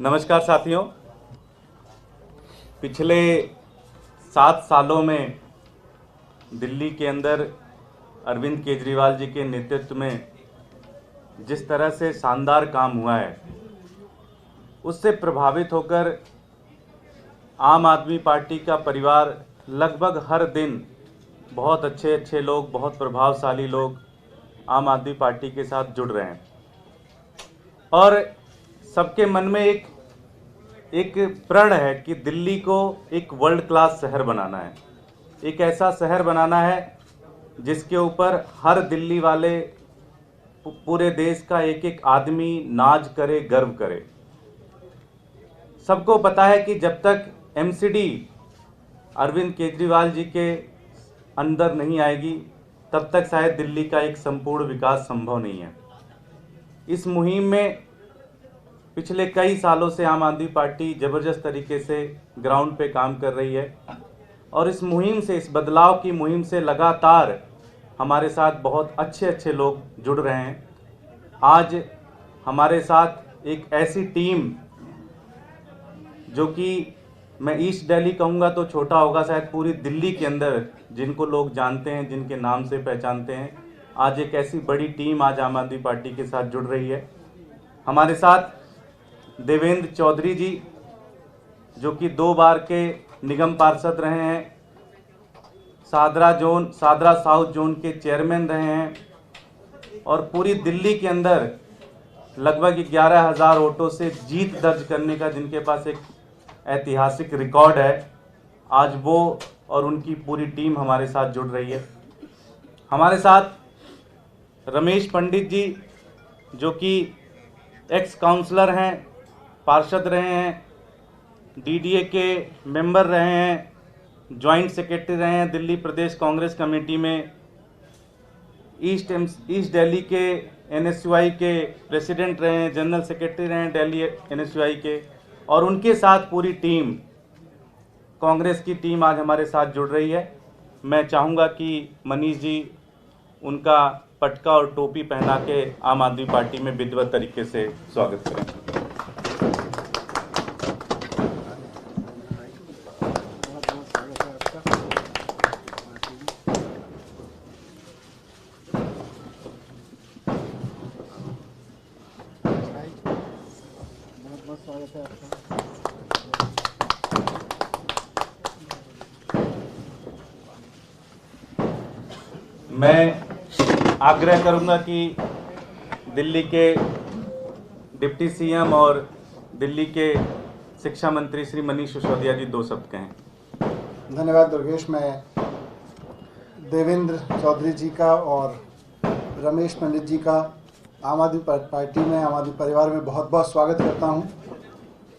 नमस्कार साथियों। पिछले 7 सालों में दिल्ली के अंदर अरविंद केजरीवाल जी के नेतृत्व में जिस तरह से शानदार काम हुआ है, उससे प्रभावित होकर आम आदमी पार्टी का परिवार लगभग हर दिन बहुत अच्छे लोग, बहुत प्रभावशाली लोग आम आदमी पार्टी के साथ जुड़ रहे हैं और सबके मन में एक प्रण है कि दिल्ली को एक वर्ल्ड क्लास शहर बनाना है, एक ऐसा शहर बनाना है जिसके ऊपर हर दिल्ली वाले, पूरे देश का एक एक आदमी नाज करे, गर्व करे। सबको पता है कि जब तक एमसीडी अरविंद केजरीवाल जी के अंदर नहीं आएगी, तब तक शायद दिल्ली का एक संपूर्ण विकास संभव नहीं है। इस मुहिम में पिछले कई सालों से आम आदमी पार्टी ज़बरदस्त तरीके से ग्राउंड पे काम कर रही है और इस मुहिम से, इस बदलाव की मुहिम से लगातार हमारे साथ बहुत अच्छे लोग जुड़ रहे हैं। आज हमारे साथ एक ऐसी टीम जो कि मैं ईस्ट दिल्ली कहूँगा तो छोटा होगा, शायद पूरी दिल्ली के अंदर जिनको लोग जानते हैं, जिनके नाम से पहचानते हैं, आज एक ऐसी बड़ी टीम आज आम आदमी पार्टी के साथ जुड़ रही है। हमारे साथ देवेंद्र चौधरी जी, जो कि 2 बार के निगम पार्षद रहे हैं, सादरा साउथ जोन के चेयरमैन रहे हैं और पूरी दिल्ली के अंदर लगभग 11,000 वोटों से जीत दर्ज करने का जिनके पास एक ऐतिहासिक रिकॉर्ड है, आज वो और उनकी पूरी टीम हमारे साथ जुड़ रही है। हमारे साथ रमेश पंडित जी, जो कि एक्स काउंसलर हैं, पार्षद रहे हैं, डीडीए के मेंबर रहे हैं, जॉइंट सेक्रेटरी रहे हैं दिल्ली प्रदेश कांग्रेस कमेटी में, ईस्ट दिल्ली के एनएसयूआई के प्रेसिडेंट रहे हैं, जनरल सेक्रेटरी रहे हैं दिल्ली एनएसयूआई के, और उनके साथ पूरी टीम, कांग्रेस की टीम आज हमारे साथ जुड़ रही है। मैं चाहूँगा कि मनीष जी उनका पटका और टोपी पहना के आम आदमी पार्टी में विधिवत तरीके से स्वागत करें। स्वागत है आपका। मैं आग्रह करूंगा कि दिल्ली के डिप्टी सीएम और दिल्ली के शिक्षा मंत्री श्री मनीष सिसोदिया जी 2 शब्द कहें। धन्यवाद दुर्गेश। मैं देवेंद्र चौधरी जी का और रमेश पंडित जी का आम आदमी पार्टी में, आम आदमी परिवार में बहुत बहुत स्वागत करता हूं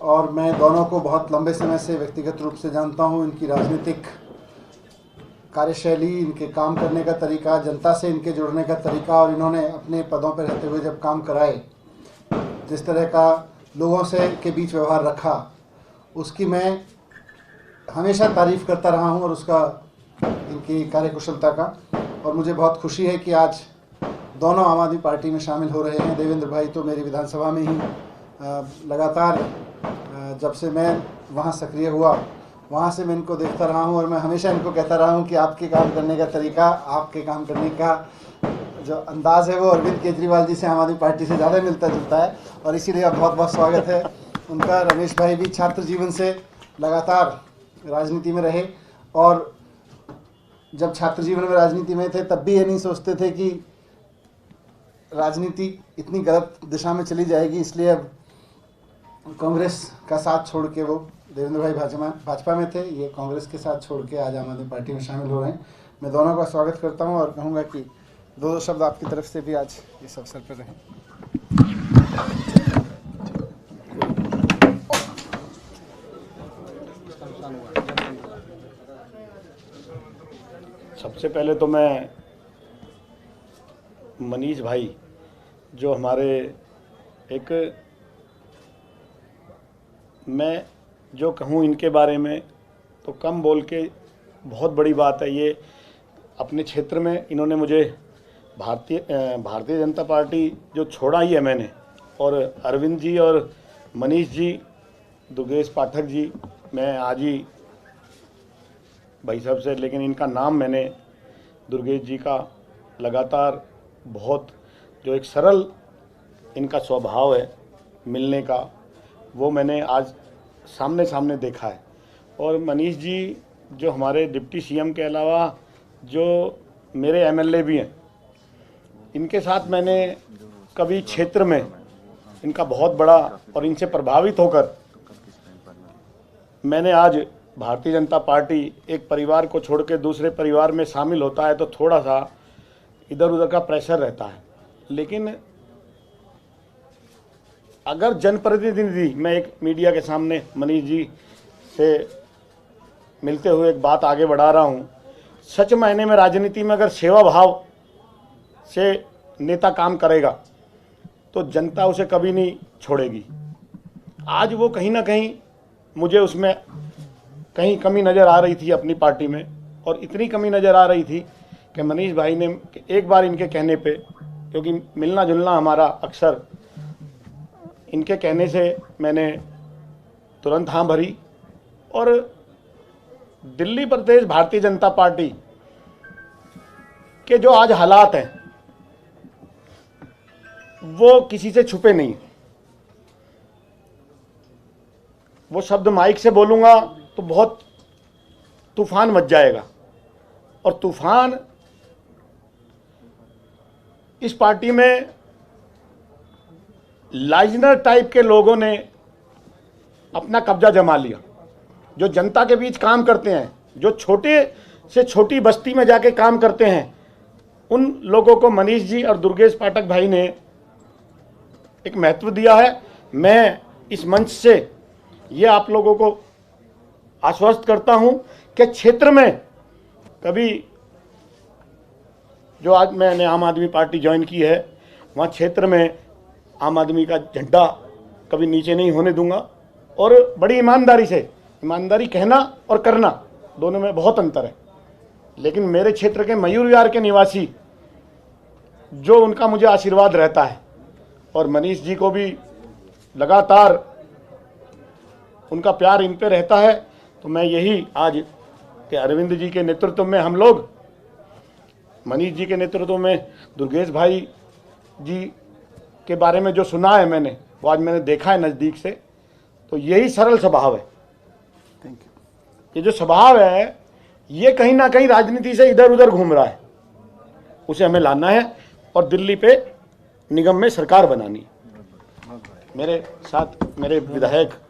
और मैं दोनों को बहुत लंबे समय से व्यक्तिगत रूप से जानता हूं। इनकी राजनीतिक कार्यशैली, इनके काम करने का तरीका, जनता से इनके जुड़ने का तरीका और इन्होंने अपने पदों पर रहते हुए जब काम कराए, जिस तरह का लोगों से के बीच व्यवहार रखा, उसकी मैं हमेशा तारीफ़ करता रहा हूं और उसका, इनकी कार्यकुशलता का। और मुझे बहुत खुशी है कि आज दोनों आम आदमी पार्टी में शामिल हो रहे हैं। देवेंद्र भाई तो मेरी विधानसभा में ही लगातार जब से मैं वहाँ सक्रिय हुआ, वहाँ से मैं इनको देखता रहा हूँ और मैं हमेशा इनको कहता रहा हूँ कि आपके काम करने का तरीका, आपके काम करने का जो अंदाज़ है वो अरविंद केजरीवाल जी से, आम आदमी पार्टी से ज़्यादा मिलता जुलता है और इसीलिए बहुत बहुत स्वागत है उनका। रमेश भाई भी छात्र जीवन से लगातार राजनीति में रहे और जब छात्र जीवन में राजनीति में थे तब भी ये नहीं सोचते थे कि राजनीति इतनी गलत दिशा में चली जाएगी, इसलिए अब कांग्रेस का साथ छोड़ के, वो देवेंद्र भाई भाजपा में थे, ये कांग्रेस के साथ छोड़ के आज आम आदमी पार्टी में शामिल हो रहे हैं। मैं दोनों का स्वागत करता हूं और कहूंगा कि 2 शब्द आपकी तरफ से भी आज इस अवसर पर रहें। सबसे पहले तो मैं मनीष भाई, जो हमारे एक, मैं जो कहूँ इनके बारे में तो कम बोल के बहुत बड़ी बात है। ये अपने क्षेत्र में इन्होंने मुझे भारतीय जनता पार्टी जो छोड़ा ही है मैंने, और अरविंद जी और मनीष जी दुर्गेश पाठक जी, मैं आज ही भाई साहब से, लेकिन इनका नाम मैंने दुर्गेश जी का लगातार बहुत जो एक सरल इनका स्वभाव है मिलने का, वो मैंने आज सामने सामने देखा है। और मनीष जी जो हमारे डिप्टी सीएम के अलावा जो मेरे एमएलए भी हैं, इनके साथ मैंने कभी क्षेत्र में इनका बहुत बड़ा और इनसे प्रभावित होकर मैंने आज भारतीय जनता पार्टी एक परिवार को छोड़ के दूसरे परिवार में शामिल होता है तो थोड़ा सा इधर उधर का प्रेशर रहता है। लेकिन अगर जनप्रतिनिधि, मैं एक मीडिया के सामने मनीष जी से मिलते हुए एक बात आगे बढ़ा रहा हूँ, सच मायने में राजनीति में अगर सेवा भाव से नेता काम करेगा तो जनता उसे कभी नहीं छोड़ेगी। आज वो कहीं ना कहीं मुझे उसमें कहीं कमी नज़र आ रही थी अपनी पार्टी में, और इतनी कमी नज़र आ रही थी कि मनीष भाई ने एक बार इनके कहने पे, क्योंकि मिलना जुलना हमारा अक्सर, इनके कहने से मैंने तुरंत हाँ भरी। और दिल्ली प्रदेश भारतीय जनता पार्टी के जो आज हालात हैं वो किसी से छुपे नहीं। वो शब्द माइक से बोलूंगा तो बहुत तूफान मच जाएगा, और तूफान इस पार्टी में लाइजनर टाइप के लोगों ने अपना कब्जा जमा लिया। जो जनता के बीच काम करते हैं, जो छोटे से छोटी बस्ती में जाके काम करते हैं, उन लोगों को मनीष जी और दुर्गेश पाठक भाई ने एक महत्व दिया है। मैं इस मंच से ये आप लोगों को आश्वस्त करता हूं कि क्षेत्र में कभी, जो आज मैंने आम आदमी पार्टी ज्वाइन की है, वहाँ क्षेत्र में आम आदमी का झंडा कभी नीचे नहीं होने दूंगा। और बड़ी ईमानदारी से, ईमानदारी कहना और करना दोनों में बहुत अंतर है। लेकिन मेरे क्षेत्र के मयूर विहार के निवासी, जो उनका मुझे आशीर्वाद रहता है, और मनीष जी को भी लगातार उनका प्यार इन पे रहता है, तो मैं यही आज कि अरविंद जी के नेतृत्व में हम लोग, मनीष जी के नेतृत्व में दुर्गेश भाई जी के बारे में जो सुना है मैंने, वो आज मैंने देखा है नज़दीक से, तो यही सरल स्वभाव है। Thank you. ये जो स्वभाव है ये कहीं ना कहीं राजनीति से इधर उधर घूम रहा है, उसे हमें लाना है और दिल्ली पे निगम में सरकार बनानी। मेरे साथ मेरे विधायक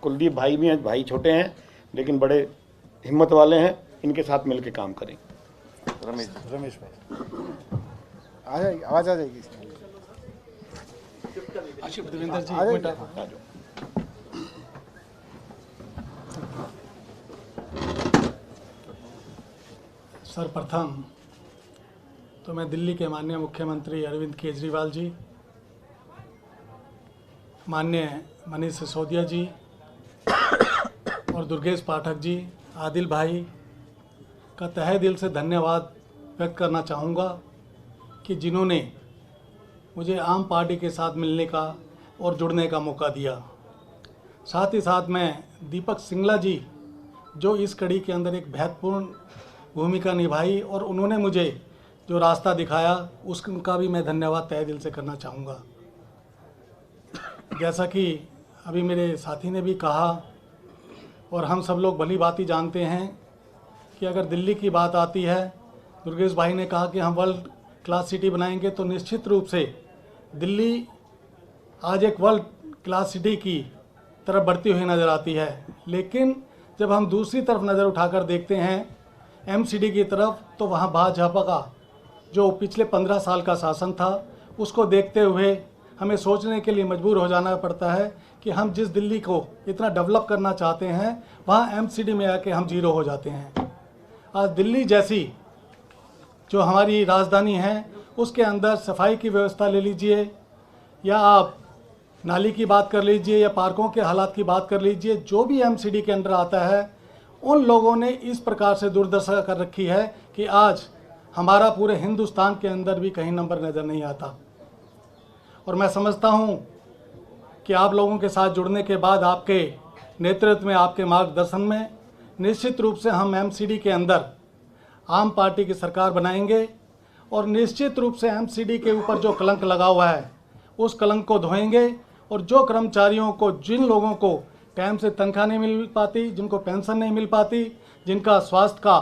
कुलदीप भाई भी हैं, भाई छोटे हैं लेकिन बड़े हिम्मत वाले हैं, इनके साथ मिलकर काम करेंगे। रमेश भाई आ जाएगी, आवाज़ आ जाएगी। देवेंद्र जी, आ एक मिनट। सर्वप्रथम तो मैं दिल्ली के माननीय मुख्यमंत्री अरविंद केजरीवाल जी, माननीय मनीष सिसोदिया जी और दुर्गेश पाठक जी, आदिल भाई का तहे दिल से धन्यवाद व्यक्त करना चाहूँगा कि जिन्होंने मुझे आम पार्टी के साथ मिलने का और जुड़ने का मौका दिया। साथ ही साथ मैं दीपक सिंगला जी, जो इस कड़ी के अंदर एक महत्वपूर्ण भूमिका निभाई और उन्होंने मुझे जो रास्ता दिखाया, उसका भी मैं धन्यवाद तहे दिल से करना चाहूँगा। जैसा कि अभी मेरे साथी ने भी कहा और हम सब लोग भली भांति जानते हैं कि अगर दिल्ली की बात आती है, दुर्गेश भाई ने कहा कि हम वर्ल्ड क्लास सिटी बनाएंगे, तो निश्चित रूप से दिल्ली आज एक वर्ल्ड क्लास सिटी की तरफ बढ़ती हुई नज़र आती है। लेकिन जब हम दूसरी तरफ नज़र उठाकर देखते हैं एमसीडी की तरफ, तो वहाँ भाजपा का जो पिछले 15 साल का शासन था, उसको देखते हुए हमें सोचने के लिए मजबूर हो जाना पड़ता है कि हम जिस दिल्ली को इतना डेवलप करना चाहते हैं, वहाँ एमसीडी में आके हम जीरो हो जाते हैं। आज दिल्ली जैसी जो हमारी राजधानी है, उसके अंदर सफाई की व्यवस्था ले लीजिए, या आप नाली की बात कर लीजिए, या पार्कों के हालात की बात कर लीजिए, जो भी एमसीडी के अंदर आता है, उन लोगों ने इस प्रकार से दुर्दशा कर रखी है कि आज हमारा पूरे हिंदुस्तान के अंदर भी कहीं नंबर नज़र नहीं आता। और मैं समझता हूँ कि आप लोगों के साथ जुड़ने के बाद आपके नेतृत्व में, आपके मार्गदर्शन में निश्चित रूप से हम एमसीडी के अंदर आम पार्टी की सरकार बनाएंगे और निश्चित रूप से एमसीडी के ऊपर जो कलंक लगा हुआ है उस कलंक को धोएंगे और जो कर्मचारियों को, जिन लोगों को टाइम से तनख्वाह नहीं मिल पाती, जिनको पेंशन नहीं मिल पाती, जिनका स्वास्थ्य का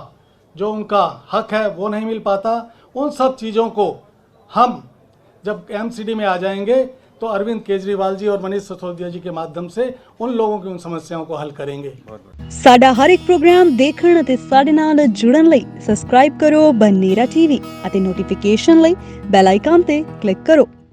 जो उनका हक है वो नहीं मिल पाता, उन सब चीज़ों को हम जब एमसीडी में आ जाएंगे तो अरविंद केजरीवाल जी और मनीष सिसोदिया जी के माध्यम से उन लोगों की उन समस्याओं को हल करेंगे। ਸਾਡਾ ਹਰ ਇੱਕ ਪ੍ਰੋਗਰਾਮ ਦੇਖਣ ਅਤੇ ਸਾਡੇ ਨਾਲ ਜੁੜਨ ਲਈ ਸਬਸਕ੍ਰਾਈਬ ਕਰੋ ਬਨੇਰਾ ਟੀਵੀ ਅਤੇ ਨੋਟੀਫਿਕੇਸ਼ਨ ਲਈ ਬੈਲ ਆਈਕਨ ਤੇ ਕਲਿੱਕ ਕਰੋ।